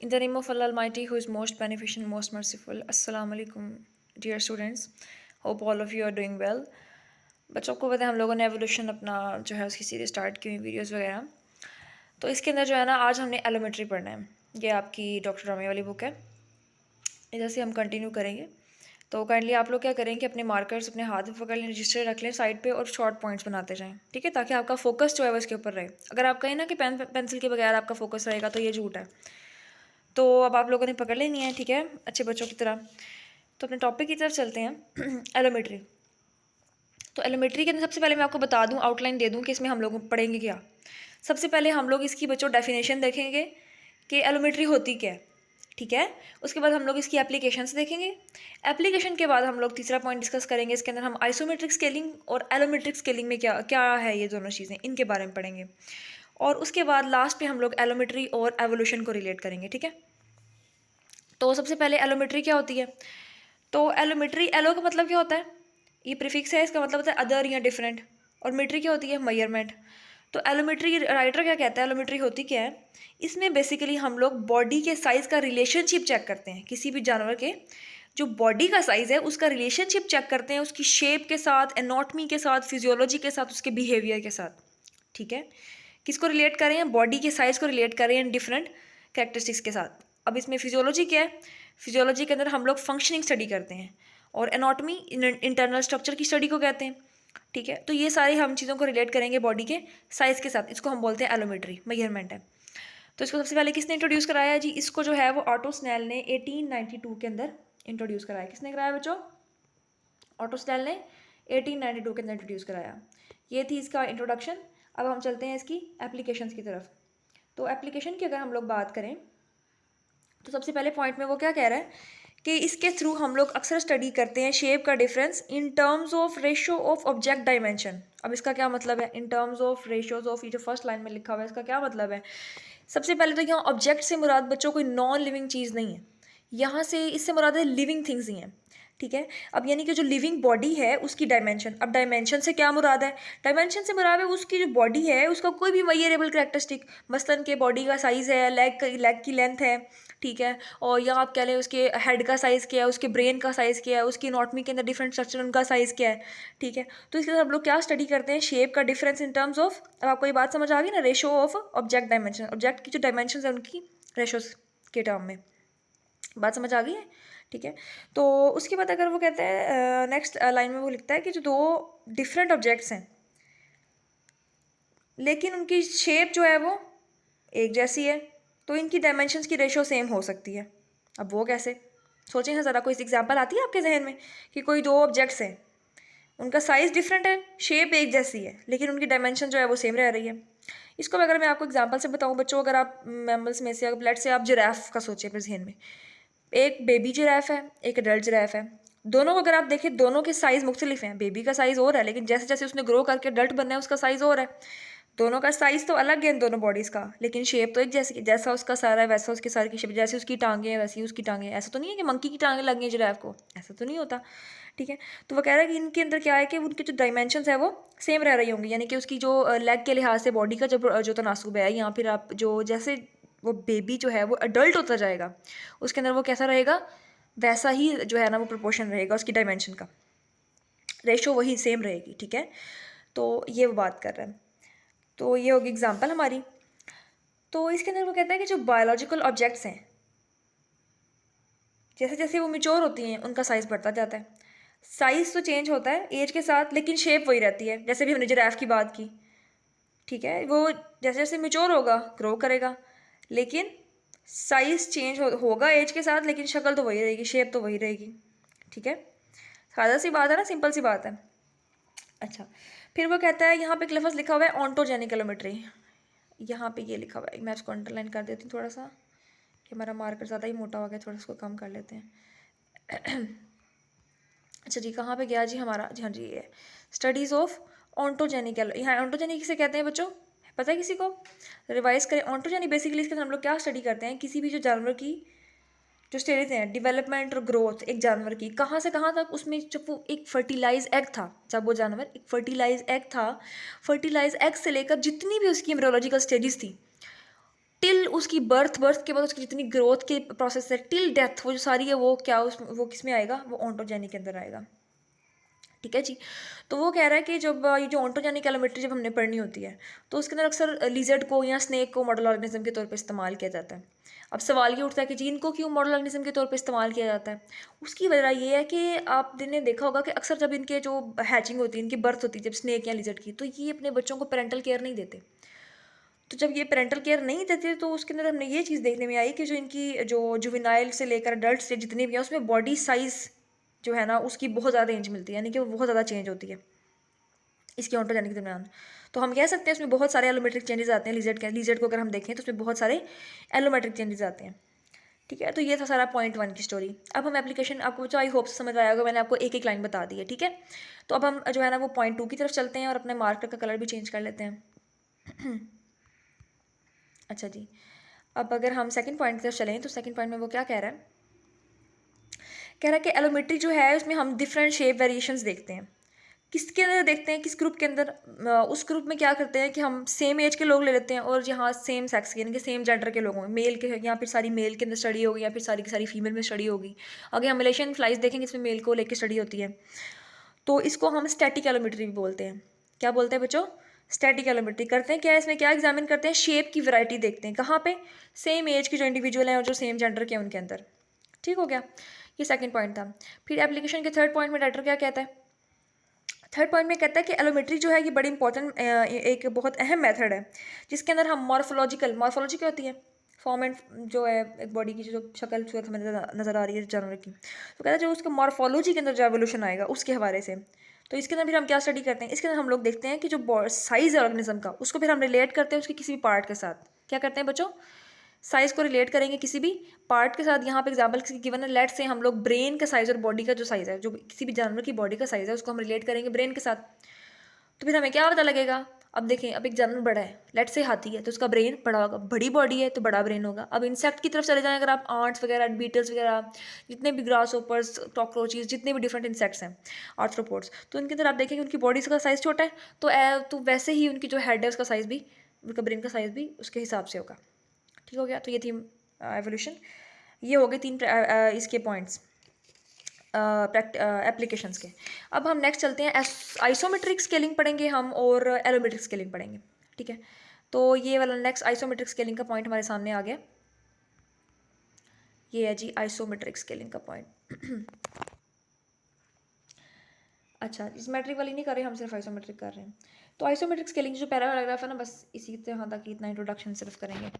In the name of Allah Almighty, who is most beneficent, most merciful. Assalamu alaikum, dear students. Hope all of you are doing well. बच्चों को पता है हम लोगों ने evolution अपना जो है उसकी सीरीज स्टार्ट की हुई वीडियोस वगैरह। तो इसके अंदर जो है ना आज हमने एलोमेट्री पढ़ना है। ये आपकी डॉक्टर रामी वाली बुक है, इधर से हम कंटिन्यू करेंगे। तो काइंडली आप लोग क्या करें कि अपने मार्कर्स अपने हाथ में पकड़ लें, रजिस्टर रख लें साइड पे और शॉर्ट पॉइंट्स बनाते जाएं, ठीक है, ताकि आपका फोकस जो है वो इसके ऊपर रहे। अगर आप कहें ना कि पेन पेंसिल के बगैर आपका फोकस रहेगा तो ये झूठ है। तो अब आप लोगों ने पकड़ लेनी है, ठीक है, अच्छे बच्चों की तरह। तो अपने टॉपिक की तरफ चलते हैं एलोमेट्री। तो एलोमेट्री के अंदर सबसे पहले मैं आपको बता दूं, आउटलाइन दे दूं कि इसमें हम लोग पढ़ेंगे क्या। सबसे पहले हम लोग इसकी बच्चों डेफिनेशन देखेंगे कि एलोमेट्री होती क्या है, ठीक है। उसके बाद हम लोग इसकी एप्लीकेशंस देखेंगे। एप्लीकेशन के बाद हम लोग तीसरा पॉइंट डिस्कस करेंगे, इसके अंदर हम आइसोमेट्रिक स्केलिंग और एलोमेट्रिक स्केलिंग में क्या क्या है, ये दोनों चीज़ें, इनके बारे में पढ़ेंगे। और उसके बाद लास्ट पे हम लोग एलोमेट्री और एवोल्यूशन को रिलेट करेंगे, ठीक है। तो सबसे पहले एलोमेट्री क्या होती है। तो एलोमेट्री, एलो का मतलब क्या होता है, ये प्रीफिक्स है, इसका मतलब होता है अदर या डिफरेंट। और मेट्री क्या होती है, मेजरमेंट। तो एलोमेट्री राइटर क्या कहता है, एलोमेट्री होती क्या है, इसमें बेसिकली हम लोग बॉडी के साइज़ का रिलेशनशिप चेक करते हैं। किसी भी जानवर के जो बॉडी का साइज़ है उसका रिलेशनशिप चेक करते हैं, उसकी शेप के साथ, एनाटॉमी के साथ, फिजियोलॉजी के साथ, उसके बिहेवियर के साथ, ठीक है। किसको रिलेट कर रहे हैं, बॉडी के साइज़ को रिलेट कर रहे हैं डिफरेंट कैरेक्टरिस्टिक्स के साथ। अब इसमें फिजियोलॉजी क्या है, फिजियोलॉजी के अंदर हम लोग फंक्शनिंग स्टडी करते हैं, और एनाटॉमी इंटरनल स्ट्रक्चर की स्टडी को कहते हैं, ठीक है। तो ये सारी हम चीज़ों को रिलेट करेंगे बॉडी के साइज़ के साथ, इसको हम बोलते हैं एलोमेट्री, मेजरमेंट है। तो इसको सबसे पहले किसने इंट्रोड्यूस कराया जी, इसको जो है वो ऑटो स्नेल ने 1892 के अंदर इंट्रोड्यूस कराया। किसने कराया बच्चों, ऑटो स्नेल ने 1892 के अंदर इंट्रोड्यूस कराया। ये थी इसका इंट्रोडक्शन। अब हम चलते हैं इसकी एप्लीकेशंस की तरफ। तो एप्लीकेशन की अगर हम लोग बात करें तो सबसे पहले पॉइंट में वो क्या कह रहा है कि इसके थ्रू हम लोग अक्सर स्टडी करते हैं शेप का difference in terms of ratio of object dimension. अब इसका क्या मतलब है, in terms of ratios of, ये जो फर्स्ट लाइन में लिखा हुआ है इसका क्या मतलब है। सबसे पहले तो यहाँ ऑब्जेक्ट से मुराद बच्चों कोई नॉन लिविंग चीज़ नहीं है, यहाँ से इससे मुराद है लिविंग थिंग्स ही हैं, ठीक है। अब यानी कि जो लिविंग बॉडी है उसकी डायमेंशन, अब डायमेंशन से क्या मुराद है, डायमेंशन से मुराद है उसकी जो बॉडी है उसका कोई भी मेजरेबल करेक्टरिस्टिक, मसलन के बॉडी का साइज़ है, लेग की लेंथ है, ठीक है, और या आप कह लें उसके हेड का साइज़ क्या है, उसके ब्रेन का साइज़ क्या है, उसकी एनाटॉमी के अंदर डिफरेंट स्ट्रक्चर उनका साइज़ क्या है, ठीक है। तो इसके अंदर हम लोग क्या स्टडी करते हैं, शेप का डिफरेंस इन टर्म्स ऑफ, अब आपको ये बात समझ आ गई ना, ratio of object dimension, object की जो डायमेंशन है उनकी रेशोज के टर्म में, बात समझ आ गई है, ठीक है। तो उसके बाद अगर वो कहते हैं नेक्स्ट लाइन में वो लिखता है कि जो दो डिफरेंट ऑब्जेक्ट्स हैं लेकिन उनकी शेप जो है वो एक जैसी है, तो इनकी डायमेंशंस की रेशो सेम हो सकती है। अब वो कैसे, सोचें ना ज़रा, कोई एग्जांपल आती है आपके जहन में कि कोई दो ऑब्जेक्ट्स हैं, उनका साइज़ डिफरेंट है, शेप एक जैसी है, लेकिन उनकी डायमेंशन जो है वो सेम रह रही है। इसको अगर मैं आपको एग्जांपल से बताऊं बच्चों, अगर आप मैमल्स में से, अगर ब्लड से आप जिराफ का सोचें अपने जहन में, एक बेबी जिराफ है, एक एडल्ट जिराफ है, दोनों को अगर आप देखें दोनों के साइज़ मुख्तलिफ हैं, बेबी का साइज़ और है लेकिन जैसे जैसे उसने ग्रो करके एडल्ट बनना है उसका साइज़ और है। दोनों का साइज़ तो अलग है इन दोनों बॉडीज़ का, लेकिन शेप तो एक जैसी, जैसा उसका सारा है वैसा उसकी सारी की शेप, जैसे उसकी टांगें हैं वैसी उसकी टांगें। ऐसा तो नहीं है कि मंकी की टांगें लगी हैं जिराफ को, ऐसा तो नहीं होता, ठीक है। तो वो कह रहा है कि इनके अंदर क्या है कि उनकी जो डायमेंशंस है वो सेम रह रही होंगी, यानी कि उसकी जो लेग के लिहाज से बॉडी का जो तनासुब है, या फिर आप जो जैसे वो बेबी जो है वो अडल्ट होता जाएगा उसके अंदर वो कैसा रहेगा, वैसा ही जो है ना वो प्रोपोर्शन रहेगा उसकी डायमेंशन का, रेशो वही सेम रहेगी, ठीक है। तो ये वो बात कर रहे हैं। तो ये होगी एग्जांपल हमारी। तो इसके अंदर वो कहता है कि जो बायोलॉजिकल ऑब्जेक्ट्स हैं जैसे जैसे वो मिच्योर होती हैं उनका साइज़ बढ़ता जाता है। साइज़ तो चेंज होता है एज के साथ, लेकिन शेप वही रहती है। जैसे भी हमने जिराफ की बात की, ठीक है, वो जैसे जैसे मिच्योर होगा ग्रो करेगा, लेकिन साइज़ चेंज होगा एज के साथ, लेकिन शक्ल तो वही रहेगी, शेप तो वही रहेगी, ठीक है। सादा सी बात है ना, सिंपल सी बात है। अच्छा, फिर वो कहता है यहाँ पे एक लफ्ज़ लिखा हुआ है ऑन्टोजेनिक एलोमेट्री, यहाँ पे ये लिखा हुआ है, मैं इसको अंडरलाइन कर देती हूँ थोड़ा सा कि हमारा मार्कर ज़्यादा ही मोटा हो गया, थोड़ा इसको कम कर लेते हैं। अच्छा जी, कहाँ पे गया जी हमारा, जी हाँ जी, ये स्टडीज़ ऑफ ऑन्टोजेनिक, यहाँ ऑन्टोजेनिक किसे कहते हैं बच्चों, पता है किसी को, रिवाइज करें। ऑन्टोजेनिक बेसिकली इसके अंदर हम लोग क्या स्टडी करते हैं, किसी भी जो जानवर की जो स्टेजेस हैं, डेवलपमेंट और ग्रोथ एक जानवर की, कहाँ से कहाँ तक, उसमें जब वो एक फर्टिलाइज एग था, जब वो जानवर एक फर्टिलाइज एग था, फर्टिलाइज एग से लेकर जितनी भी उसकी एम्ब्रियोलॉजिकल स्टेजेस थी टिल उसकी बर्थ के बाद उसकी जितनी ग्रोथ के प्रोसेस है टिल डेथ, वो जो सारी है वो क्या वो किस में आएगा, वो ओंटोजेनी के अंदर आएगा। ठीक है जी। तो वो कह रहा है कि जब ये जो ओंटोजेनिक एलोमेट्री जब हमने पढ़नी होती है तो उसके अंदर अक्सर लिजर्ड को या स्नेक को मॉडल ऑर्गेनिज्म के तौर पे इस्तेमाल किया जाता है। अब सवाल ये उठता है कि जी इनको क्यों मॉडल ऑर्गेनिज्म के तौर पे इस्तेमाल किया जाता है। उसकी वजह ये है कि आपने देखा होगा कि अक्सर जब इनके जो हैचिंग होती है, इनकी बर्थ होती है जब स्नेक या लिजर्ड की, तो ये अपने बच्चों को पेरेंटल केयर नहीं देते। तो जब ये पेरेंटल केयर नहीं देते तो उसके अंदर हमने ये चीज़ देखने में आई कि जो इनकी जो जुवेनाइल से लेकर अडल्ट से जितने भी हैं उसमें बॉडी साइज़ जो है ना उसकी बहुत ज़्यादा रेंज मिलती है, यानी कि वो बहुत ज़्यादा चेंज होती है इसके ओंटोजेनिक के दरमियान। तो हम कह सकते हैं उसमें बहुत सारे एलोमेट्रिक चेंजेस आते हैं। लिजर्ड को अगर हम देखें तो उसमें बहुत सारे एलोमेट्रिक चेंजेस आते हैं। ठीक है, तो ये था सारा पॉइंट 1 की स्टोरी। अब हम एप्लीकेशन, आपको जो आई होप समझ आया होगा, मैंने आपको एक एक लाइन बता दी है। ठीक है, तो अब हम जो है ना वो पॉइंट 2 की तरफ चलते हैं और अपने मार्कर का कलर भी चेंज कर लेते हैं। अच्छा जी, अब अगर हम सेकंड पॉइंट की तरफ चलें तो सेकंड पॉइंट में वो क्या कह रहा है, कह रहा है कि एलोमेट्री जो है उसमें हम डिफरेंट शेप वेरिएशंस देखते हैं। किसके अंदर देखते हैं, किस ग्रुप के अंदर, उस ग्रुप में क्या करते हैं कि हम सेम एज के लोग ले लेते हैं और यहाँ सेम सेक्स के यानी कि सेम जेंडर के लोग होंगे, मेल के या फिर सारी मेल के अंदर स्टडी होगी या फिर सारी की सारी फीमेल में स्टडी होगी। अगर हम मलेशियन फ्लाइज देखेंगे इसमें मेल को लेकर स्टडी होती है, तो इसको हम स्टैटिक एलोमेट्री भी बोलते हैं। क्या बोलते हैं बच्चों, स्टैटिक एलोमेट्री। करते हैं क्या, इसमें क्या एग्जामिन करते हैं, शेप की वैरायटी देखते हैं। कहाँ पे, सेम एज के जो इंडिविजुअल हैं और जो सेम जेंडर के हैं उनके अंदर। ठीक हो गया, ये सेकंड पॉइंट था। फिर एप्लीकेशन के थर्ड पॉइंट में डायरेक्टर क्या कहता है, थर्ड पॉइंट में कहता है कि एलोमेट्री जो है ये बड़ी इंपॉर्टेंट एक बहुत अहम मेथड है जिसके अंदर हम मॉर्फोलॉजी क्या होती है, फॉर्म एंड जो है एक बॉडी की जो शक्ल सूरत हमें नज़र आ रही है जानवर की, तो कहता है जो उसका मॉर्फोलॉजी के अंदर जो एवोल्यूशन आएगा उसके हवाले से। तो इसके अंदर फिर हम क्या स्टडी करते हैं, इसके अंदर हम लोग देखते हैं कि जो साइज़ है ऑर्गेनिज्म का उसको फिर हम रिलेट करते हैं उसके किसी भी पार्ट के साथ। क्या करते हैं बच्चों, साइज़ को रिलेट करेंगे किसी भी पार्ट के साथ। यहाँ पे एग्जांपल किसी गिवन है, लेट से हम लोग ब्रेन का साइज़ और बॉडी का जो साइज़ है, जो किसी भी जानवर की बॉडी का साइज़ है उसको हम रिलेट करेंगे ब्रेन के साथ। तो फिर हमें क्या पता लगेगा, अब देखें, अब एक जानवर बड़ा है, लेट से हाथी है तो उसका ब्रेन बड़ा होगा, बड़ी बॉडी है तो बड़ा ब्रेन होगा। अब इंसेक्ट की तरफ चले जाएं अगर आप, आंट्स वगैरह, बीटल्स वगैरह, जितने भी ग्रास ओपर्स, कॉकरोचेस, जितने भी डिफरेंट इंसेक्ट्स हैं, आर्थ्रोपोड्स, तो उनके अंदर आप देखेंगे उनकी बॉडी का साइज़ छोटा है, तो वैसे ही उनकी जो हेड है उसका साइज़ भी, उनका ब्रेन का साइज़ भी उसके हिसाब से होगा। ठीक हो गया, तो ये थी एवोल्यूशन। ये हो गए तीन इसके पॉइंट्स एप्लीकेशंस के। अब हम नेक्स्ट चलते हैं, आइसोमेट्रिक स्केलिंग पढ़ेंगे हम और एलोमेट्रिक स्केलिंग पढ़ेंगे। ठीक है, तो ये वाला नेक्स्ट आइसोमेट्रिक स्केलिंग का पॉइंट हमारे सामने आ गया। ये है जी आइसोमेट्रिक स्केलिंग का पॉइंट। अच्छा, इस मैट्रिक वाली नहीं कर रहे, हम सिर्फ आइसोमेट्रिक कर रहे हैं। तो आइसोमेट्रिक स्केलिंग जो पैराग्राफ है ना, बस इसी तरह तक इतना इंट्रोडक्शन सिर्फ करेंगे।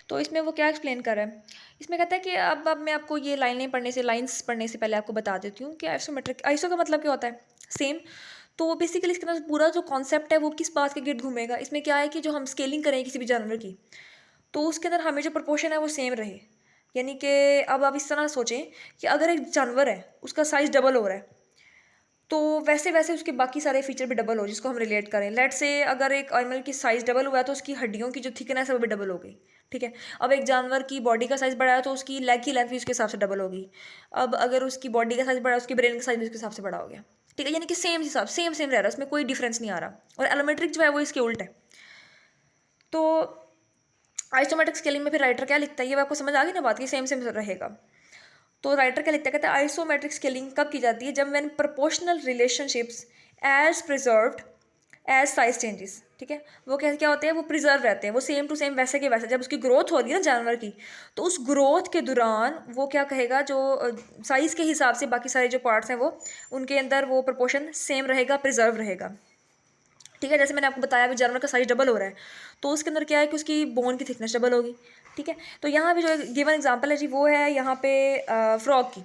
तो इसमें वो क्या एक्सप्लेन कर रहा है, इसमें कहता है कि अब मैं आपको ये लाइंस पढ़ने से पहले आपको बता देती हूँ कि आइसोमेट्रिक, आइसो का मतलब क्या होता है, सेम। तो बेसिकली इसके अंदर पूरा जो कॉन्सेप्ट है वो किस बात के गिर्द घूमेगा, इसमें क्या है कि जो हम स्केलिंग करें किसी भी जानवर की, तो उसके अंदर हमें जो प्रोपोर्शन है वो सेम रहे। यानी कि अब आप इस तरह सोचें कि अगर एक जानवर है उसका साइज़ डबल हो रहा है, तो वैसे वैसे उसके बाकी सारे फीचर भी डबल हो, जिसको हम रिलेट करें। लेट से अगर एक एनिमल की साइज़ डबल हुआ है तो उसकी हड्डियों की जो थिकनेस है वो भी डबल हो गई। ठीक है, अब एक जानवर की बॉडी का साइज़ बढ़ा है तो उसकी लेग की लेंथ भी उसके हिसाब से डबल होगी। अब अगर उसकी बॉडी का साइज़ बढ़ा है उसकी ब्रेन का साइज़ भी उसके हिसाब से बड़ा हो गया। ठीक है, यानी कि सेम सेम रह रहा है, उसमें कोई डिफरेंस नहीं आ रहा। और एलोमेट्रिक जो है वो इसके उल्ट है। तो आइसोमेट्रिक स्केलिंग में फिर राइटर क्या लिखता है, ये आपको समझ आ गई ना बात, की सेम सेम रहेगा। तो राइटर क्या लिखता है, कहता है आइसोमेट्रिक स्केलिंग कब की जाती है, जब when proportional relationships as preserved as size changes. ठीक है, वो क्या होते हैं, वो प्रिजर्व रहते हैं, वो सेम टू सेम वैसे के वैसे। जब उसकी ग्रोथ हो रही है ना जानवर की, तो उस ग्रोथ के दौरान वो क्या कहेगा, जो साइज़ के हिसाब से बाकी सारे जो पार्ट्स हैं वो उनके अंदर वो प्रोपोर्शन सेम रहेगा, प्रिजर्व रहेगा। ठीक है, जैसे मैंने आपको बताया अभी जानवर का साइज डबल हो रहा है तो उसके अंदर क्या है कि उसकी बोन की थिकनेस डबल होगी। ठीक है, तो यहाँ पे जो गिवन एग्जांपल है जी वो है यहाँ पे फ्रॉग की।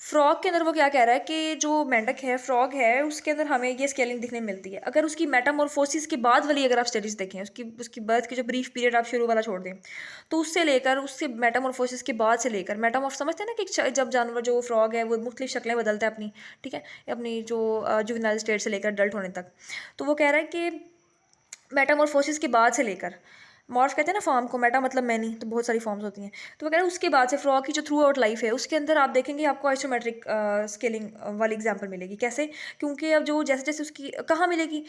फ्रॉग के अंदर वो क्या कह रहा है कि जो मेंढक है, फ्रॉग है, उसके अंदर हमें ये स्केलिंग दिखने में मिलती है। अगर उसकी मेटामॉर्फोसिस के बाद वाली अगर आप स्टडीज़ देखें, उसकी बर्थ की जो ब्रीफ पीरियड आप शुरू वाला छोड़ दें, तो उससे लेकर उससे मेटामॉर्फोसिस के बाद से लेकर मेटामॉर्फ समझते हैं ना कि जब जानवर जो फ्रॉग है वो मुख्तलिफ शक्लें बदलता है अपनी। ठीक है, अपनी जो जुवेनाइल स्टेट से लेकर अडल्ट होने तक। तो वो कह रहा है कि मेटामॉर्फोसिस के बाद से लेकर, मॉर्फ कहते हैं ना फॉर्म को, मेटा मतलब मैनी, तो बहुत सारी फॉर्म्स होती हैं। तो वो कह रहे हैं उसके बाद से फ्रॉग की जो थ्रू आउट लाइफ है उसके अंदर आप देखेंगे आपको आइसोमेट्रिक स्केलिंग वाली एग्जांपल मिलेगी। कैसे, क्योंकि अब जो जैसे जैसे उसकी कहाँ मिलेगी,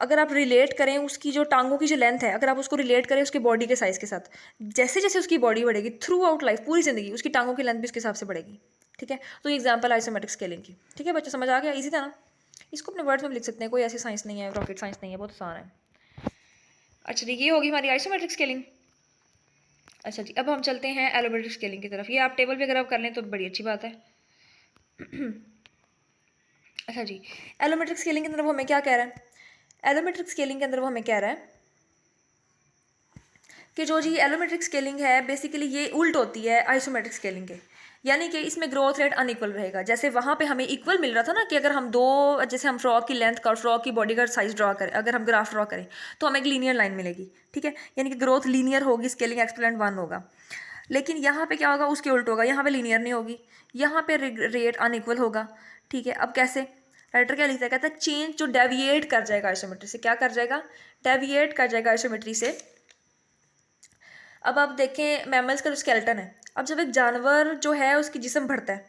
अगर आप रिलेट करें उसकी जो टांगों की जो लेंथ है, अगर आप उसको रिलेट करें उसके बॉडी के साइज़ के साथ, जैसे जैसे उसकी बॉडी बढ़ेगी थ्रू आउट लाइफ, पूरी ज़िंदगी उसकी टांगों की लेंथ भी उसके हिसाब से बढ़ेगी। ठीक है, तो ये एग्जाम्पल आइसोमेट्रिक स्केलिंग की। ठीक है बच्चों, समझ आ गया? ईजी था ना? इसको अपने वर्ड्स में लिख सकते हैं, कोई ऐसी साइंस नहीं है, रॉकेट साइंस नहीं है, बहुत आसान है। अच्छा ठीक, ये होगी हमारी आइसोमेट्रिक स्केलिंग। अच्छा जी, अब हम चलते हैं एलोमेट्रिक स्केलिंग की तरफ। ये आप टेबल पे अगर आप कर लें तो बड़ी अच्छी बात है। अच्छा जी, एलोमेट्रिक स्केलिंग के अंदर वो हमें क्या कह रहा है? एलोमेट्रिक स्केलिंग के अंदर वो हमें कह रहा है कि जो जी एलोमेट्रिक स्केलिंग है बेसिकली ये उल्ट होती है आइसोमेट्रिक स्केलिंग के, यानी कि इसमें ग्रोथ रेट अनइक्वल रहेगा। जैसे वहाँ पे हमें इक्वल मिल रहा था ना कि अगर हम दो, जैसे हम फ्रॉक की लेंथ का और फ्रॉक की बॉडी का साइज ड्रॉ करें, अगर हम ग्राफ ड्रॉ करें तो हमें एक लीनियर लाइन मिलेगी। ठीक है, यानी कि ग्रोथ लीनियर होगी, स्केलिंग एक्सपोनेंट 1 होगा। लेकिन यहाँ पे क्या होगा? उसके उल्ट होगा, यहाँ पे लीनियर नहीं होगी, यहाँ पे रेट अनइक्वल होगा। ठीक है, अब कैसे? राइटर क्या लिखता है? कहता है चेंज जो डेविएट कर जाएगा आइसोमेट्री से। क्या कर जाएगा? डेविएट कर जाएगा आइसोमेट्री से। अब आप देखें मैमल्स का जो स्केलेटन है, अब जब एक जानवर जो है उसकी जिस्म बढ़ता है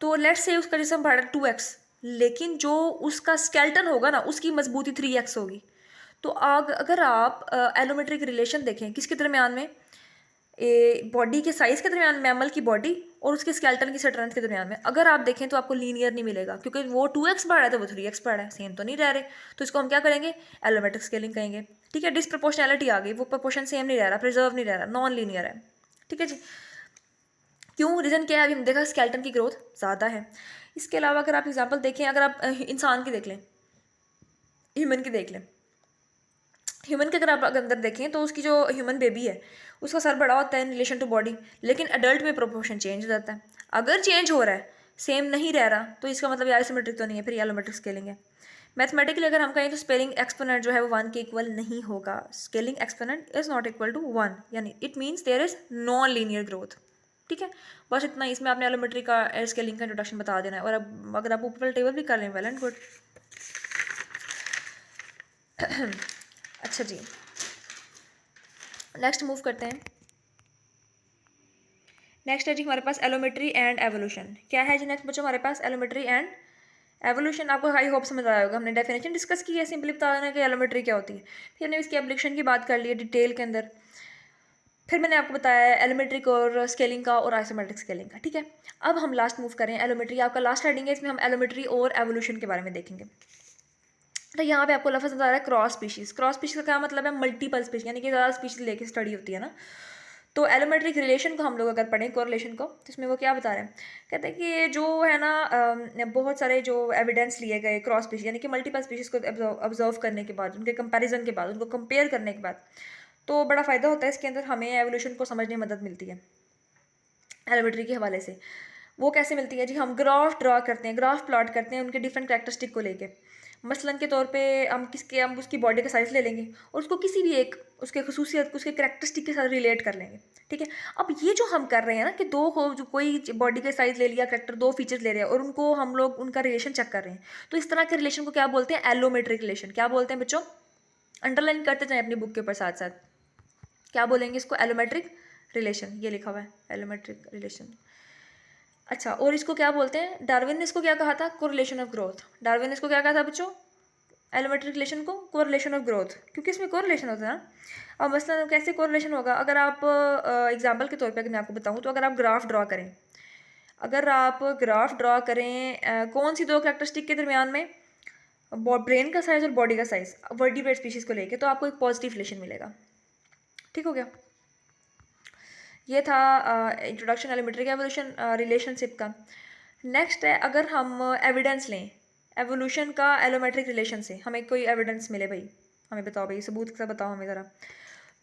तो लेट्स से उसका जिस्म बढ़ा 2x, लेकिन जो उसका स्केलेटन होगा ना उसकी मजबूती 3x होगी। तो अगर आप एलोमेट्रिक रिलेशन देखें किसके दरमियान में, बॉडी के साइज़ के दरमियान, मैमल की बॉडी और उसके स्केलेटन की स्ट्रेंथ के दरमियान में, अगर आप देखें तो आपको लीनियर नहीं मिलेगा, क्योंकि वो 2x बढ़ा है तो वो 3x बढ़ा है, सेम तो नहीं रह रहे। तो इसको हम क्या करेंगे? एलोमेट्रिक स्केलिंग कहेंगे। ठीक है, डिसप्रपोर्शनैलिटी आ गई, वो प्रपोर्शन सेम नहीं रह रहा, प्रिजर्व नहीं रह रहा, नॉन लीनियर है। ठीक है जी, क्यों? रीज़न क्या है? अभी हम देखा स्केलेटन की ग्रोथ ज़्यादा है। इसके अलावा अगर आप एग्जांपल देखें, अगर आप इंसान की देख लें, ह्यूमन की देख लें, ह्यूमन के अगर आप अंदर देखें तो उसकी जो ह्यूमन बेबी है उसका सर बड़ा होता है इन रिलेशन टू बॉडी, लेकिन अडल्ट में प्रोपोर्शन चेंज हो जाता है। अगर चेंज हो रहा है, सेम नहीं रह रहा, तो इसका मतलब आइसोमेट्रिक तो नहीं है, फिर एलोमेट्रिक स्केलिंग है। मैथमेटिकली अगर हम कहें तो स्पेलिंग एक्सपोनेंट जो है वो 1 के इक्वल नहीं होगा। Scaling exponent is not equal to 1, यानी it means there is non linear growth. ठीक है, बस इतना, इसमें आपने एलोमेट्री का स्केलिंग का इंट्रोडक्शन बता देना है। और अब अगर आप ऊपर टेबल भी कर लें, वेल एंड गुड। अच्छा जी, नेक्स्ट मूव करते हैं। नेक्स्ट है जी हमारे पास एलोमेट्री एंड एवोल्यूशन। क्या है जी नेक्स्ट बच्चों हमारे पास? एलोमेट्री एंड एवोल्यूशन। आपको आई होप समझ आया होगा, हमने डेफिनेशन डिस्कस की है, सिंपली बता देना कि एलोमेट्री क्या होती है। फिर हमने इसकी एप्लीकेशन की बात कर ली है डिटेल के अंदर। फिर मैंने आपको बताया एलोमेट्रिक और स्केलिंग का और आइसोमेट्रिक स्केलिंग का। ठीक है, अब हम लास्ट मूव करें एलोमेट्री, आपका लास्ट हेडिंग है, इसमें हम एलोमेट्री और एवोल्यूशन के बारे में देखेंगे। तो यहाँ पे आपको लफ्ज़ नजर आ रहा है क्रॉस स्पीशीज़। क्रॉस स्पीशीज़ का क्या मतलब है? मल्टीपल स्पीशीज, यानी कि ज़्यादा स्पीशीज लेके स्टडी होती है ना। तो एलोमेट्रिक रिलेशन को हम लोग अगर पढ़ें, कोरिलेशन को, तो इसमें वो क्या बता रहे हैं? कहते हैं कि जो है ना बहुत सारे जो एविडेंस लिए गए क्रॉस स्पीशीज, यानी कि मल्टीपल स्पीशीज़ को ऑब्जर्व करने के बाद, उनके कंपैरिजन के बाद, उनको कंपेयर करने के बाद, तो बड़ा फ़ायदा होता है इसके अंदर, हमें एवोल्यूशन को समझने में मदद मिलती है एलोमेट्री के हवाले से। वो कैसे मिलती है जी? हम ग्राफ ड्रा करते हैं, ग्राफ प्लॉट करते हैं उनके डिफरेंट कैरेक्टरिस्टिक को लेके। मसलन के तौर पे हम उसकी बॉडी का साइज़ ले लेंगे और उसको किसी भी एक उसके खसूसियत, उसके कैरेक्टरिस्टिक के साथ रिलेट कर लेंगे। ठीक है, अब ये जो हम कर रहे हैं ना कि दो हो, जो कोई बॉडी का साइज़ ले लिया, कैरेक्टर, दो फीचर्स ले रहे हैं और उनको हम लोग उनका रिलेशन चेक कर रहे हैं, तो इस तरह के रिलेशन को क्या बोलते हैं? एलोमेट्रिक रिलेशन। क्या बोलते हैं बच्चों? अंडरलाइन करते जाएं अपनी बुक के ऊपर साथ साथ। क्या बोलेंगे इसको? एलोमेट्रिक रिलेशन। ये लिखा हुआ है एलोमेट्रिक रिलेशन। अच्छा, और इसको क्या बोलते हैं? डार्विन ने इसको क्या कहा था? Correlation of growth. डार्विन ने इसको क्या कहा था बच्चों? एलोमेट्रिक रिलेशन को कोरिलेशन ऑफ ग्रोथ, क्योंकि इसमें कोरिलेशन होता है ना। अब मसलन कैसे कोरिलेशन होगा? अगर आप एग्जांपल के तौर पे अगर मैं आपको बताऊं, तो अगर आप ग्राफ ड्रॉ करें, अगर आप ग्राफ ड्रॉ करें कौन सी दो कैरेक्टरिस्टिक के दरमियान में? ब्रेन का साइज और बॉडी का साइज, वर्टिब्रेट स्पीशीज को लेके, तो आपको एक पॉजिटिव रिलेशन मिलेगा। ठीक हो गया? ये था इंट्रोडक्शन एलोमेट्रिक एवोल्यूशन रिलेशनशिप का। नेक्स्ट है, अगर हम एविडेंस लें एवोल्यूशन का एलोमेट्रिक रिलेशन से, हमें कोई एविडेंस मिले भाई, हमें बताओ भाई, सबूत से बताओ हमें ज़रा।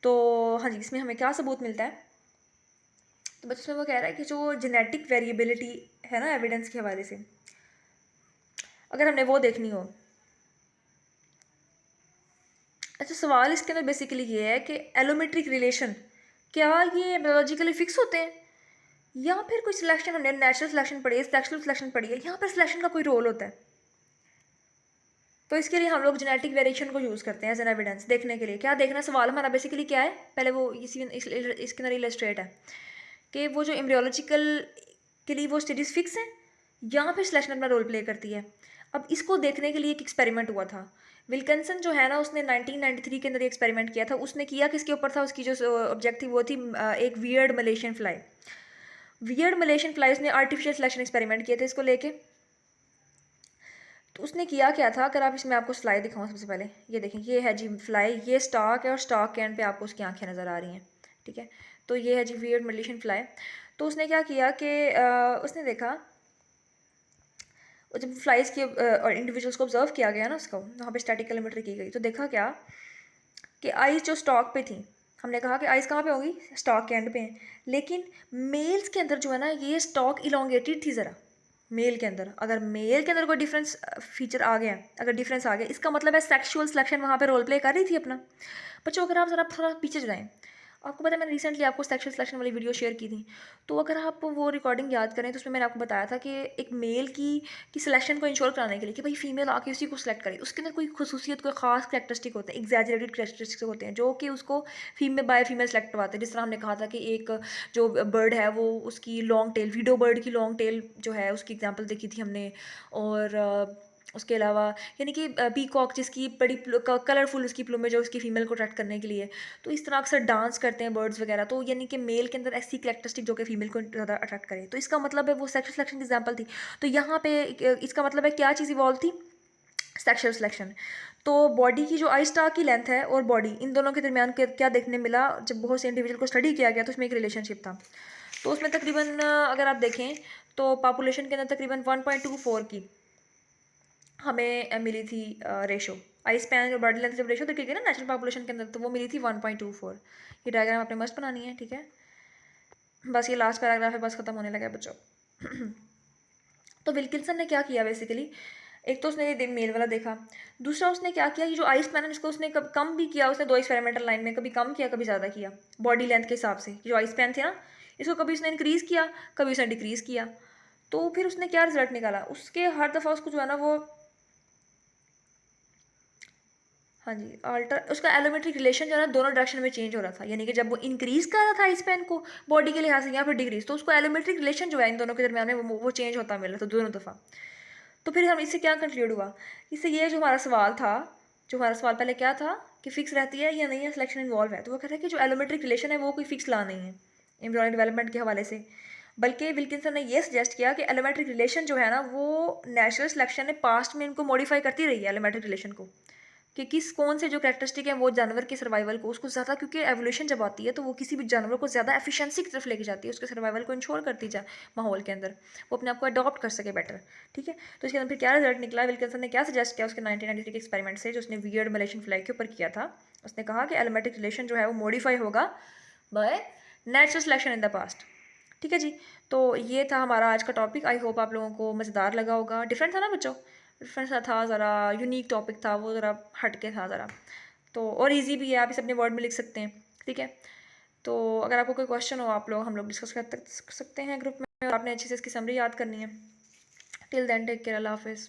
तो हाँ जी, इसमें हमें क्या सबूत मिलता है? तो बस उसमें वो कह रहा है कि जो जेनेटिक वेरिएबिलिटी है ना एविडेंस के हवाले से, अगर हमने वो देखनी हो। अच्छा, सवाल इसके अंदर बेसिकली ये है कि एलोमेट्रिक रिलेशन क्या ये बायोलॉजिकली फिक्स होते हैं, या फिर कोई सिलेक्शन, हमने नेचुरल सिलेक्शन पढ़ी है, सेक्सुअल सिलेक्शन पढ़ी है, यहाँ पर सिलेक्शन का कोई रोल होता है? तो इसके लिए हम लोग जेनेटिक वेरिएशन को यूज़ करते हैं एज एन एविडेंस देखने के लिए। क्या देखना? सवाल हमारा बेसिकली क्या है? पहले वो इसके अंदर इलस्ट्रेट है कि वो जो एम्ब्रियोलॉजिकल के लिए वो स्टेजेस फिक्स हैं या फिर सिलेक्शन अपना रोल प्ले करती है। अब इसको देखने के लिए एक एक्सपेरिमेंट हुआ था। विल्किंसन जो है ना, उसने 1993 के अंदर ये एक्सपेरिमेंट किया था। उसने किया किसके ऊपर था, उसकी जो ऑब्जेक्ट थी वो थी एक weird Malaysian fly. Weird Malaysian fly, उसने आर्टिफिशियल सिलेक्शन एक्सपेरिमेंट किए थे इसको लेके। तो उसने किया क्या था, अगर आप इसमें आपको स्लाइड दिखाऊं सबसे पहले, ये देखें, ये है जी फ्लाई, ये स्टॉक है और स्टॉक के एंड पे आपको उसकी आंखें नज़र आ रही हैं, ठीक है। तो ये है जी वियर्ड मलेशियन फ्लाई। तो उसने क्या किया कि उसने देखा, और जब फ्लाइज के और इंडिविजुअल्स को ऑब्जर्व किया गया ना, उसको वहाँ पे स्टैटिक टेलीमेट्री की गई, तो देखा क्या कि आइज़ जो स्टॉक पे थी, हमने कहा कि आइज़ कहाँ पे होंगी, स्टॉक के एंड पे हैं, लेकिन मेल्स के अंदर जो है ना, ये स्टॉक इलोंगेटेड थी ज़रा। मेल के अंदर, अगर मेल के अंदर कोई डिफरेंस फीचर आ गया, अगर डिफरेंस आ गया, इसका मतलब है सेक्सुअल सिलेक्शन वहाँ पे रोल प्ले कर रही थी अपना। बच्चों, अगर आप ज़रा थोड़ा पीछे जाएँ, आपको पता है मैंने रिसेंटली आपको सेक्सुअल सिलेक्शन वाली वीडियो शेयर की थी। तो अगर आप वो रिकॉर्डिंग याद करें तो उसमें मैंने आपको बताया था कि एक मेल की सिलेक्शन को इंश्योर कराने के लिए कि भाई फीमेल आके उसी को सिलेक्ट करे, उसके अंदर कोई खुसूसियत, कोई खास करैक्टरिस्टिक होते हैं, एग्जैजरेटेड करैक्टरिस्टिक्स होते हैं जो कि उसको फीमेल बाय फीमेल सेलेक्ट करवाते हैं। जिस तरह हमने कहा था कि एक जो बर्ड है वो उसकी लॉन्ग टेल, वीडो बर्ड की लॉन्ग टेल जो है उसकी एग्जाम्पल देखी थी हमने। और उसके अलावा यानी कि पीकॉक जिसकी बड़ी कलरफुल उसकी प्लूमेज है उसकी फीमेल को अट्रैक्ट करने के लिए। तो इस तरह अक्सर डांस करते हैं बर्ड्स वगैरह, तो यानी कि मेल के अंदर ऐसी कैरेक्टरिस्टिक जो कि फीमेल को ज़्यादा अट्रैक्ट करे, तो इसका मतलब है वो सेक्सुअल सिलेक्शन की एग्जाम्पल थी। तो यहाँ पे इसका मतलब है क्या चीज़ इवॉल्व थी, सेक्सुअल सिलेक्शन। तो बॉडी की जो आई स्टार की लेंथ है और बॉडी, इन दोनों के दरमियान क्या देखने मिला, जब बहुत से इंडिविजुअल को स्टडी किया गया तो उसमें एक रिलेशनशिप था। तो उसमें तकरीबन अगर आप देखें तो पॉपुलेशन के अंदर तकरीबन 1.24 की हमें मिली थी रेशो। आई स्पैन और बॉडी लेंथ जब रेशो देखी गई ना नेशनल पॉपुलेशन के अंदर, तो वो मिली थी 1.24। ये डायग्राम आपने मस्त बनानी है, ठीक है। बस ये लास्ट पैराग्राफ है, बस खत्म होने लगा है बच्चों। तो विल्किंसन ने क्या किया बेसिकली, एक तो उसने ये मेल वाला देखा, दूसरा उसने क्या किया, ये जो आई स्पैन है इसको उसने कम भी किया, उसने दो एक्सपेरिमेंटल लाइन में कभी कम किया कभी ज़्यादा किया बॉडी लेंथ के हिसाब से। जो आई स्पैन थे ना, इसको कभी उसने इंक्रीज़ किया कभी उसने डिक्रीज़ किया। तो फिर उसने क्या रिजल्ट निकाला, उसके हर दफ़ा उसको जो है ना वो, हाँ जी, अल्टर उसका एलोमेट्रिक रिलेशन जो है ना दोनों डायरेक्शन में चेंज हो रहा था, यानी कि जब वो इंक्रीज़ कर रहा था इस पेन को बॉडी के लिहाज से या फिर डिक्रीज, तो उसको एलोमेट्रिक रिलेशन जो है इन दोनों के दरमियान में वो चेंज होता मिल रहा था दोनों दफ़ा। तो फिर हम इससे क्या कंक्लूड हुआ, इससे ये जो हमारा सवाल था, जो हमारा सवाल पहले क्या था कि फिक्स रहती है या नहीं है सिलेक्शन इन्वॉल्व है, तो वो कहता है कि जो एलोमेट्रिक रिलेशन है वो कोई फिक्स ला नहीं है एम्ब्रियोनिक डेवलपमेंट के हवाले से। बल्कि विल्किंसन ने ये सजेस्ट किया कि एलोमेट्रिक रिलेशन जो है ना वो नेचुरल सिलेक्शन ने पास्ट में इनको मॉडिफाई करती रही है एलोमेट्रिक रिलेशन को, कि किस कौन से जो कैरेक्टरिस्टिक है वो जानवर के सर्वाइवल को उसको ज़्यादा, क्योंकि एवोल्यूशन जब आती है तो वो किसी भी जानवर को ज़्यादा एफिशिएंसी की तरफ लेके जाती है, उसके सर्वाइवल को इंश्योर करती जा माहौल के अंदर, वो अपने आप को अडॉप्ट कर सके बेटर, ठीक है। तो इसके अंदर फिर क्या रिजल्ट निकला, विल्किंसन ने क्या सजेस्ट किया उसके 1993 के एक्सपेरिमेंट से जो उसने वियर्ड मलेशियन फ्लाई के ऊपर किया था। उसने कहा कि एलोमेट्रिक रिलेशन जो है वो मॉडिफाई होगा by natural selection in the past, ठीक है जी। तो ये था हमारा आज का टॉपिक, आई होप आप लोगों को मज़ेदार लगा होगा, डिफरेंट था ना बच्चों, डिफरेंट सा था, ज़रा यूनिक टॉपिक था, वो ज़रा हट के था ज़रा, तो और इजी भी है, आप इसे अपने वर्ड में लिख सकते हैं, ठीक है। तो अगर आपको कोई क्वेश्चन हो आप लोग हम लोग डिस्कस कर सकते हैं ग्रुप में, और आपने अच्छे से इसकी समरी याद करनी है। टिल देन टेक केयर, अल्लाह हाफिज़।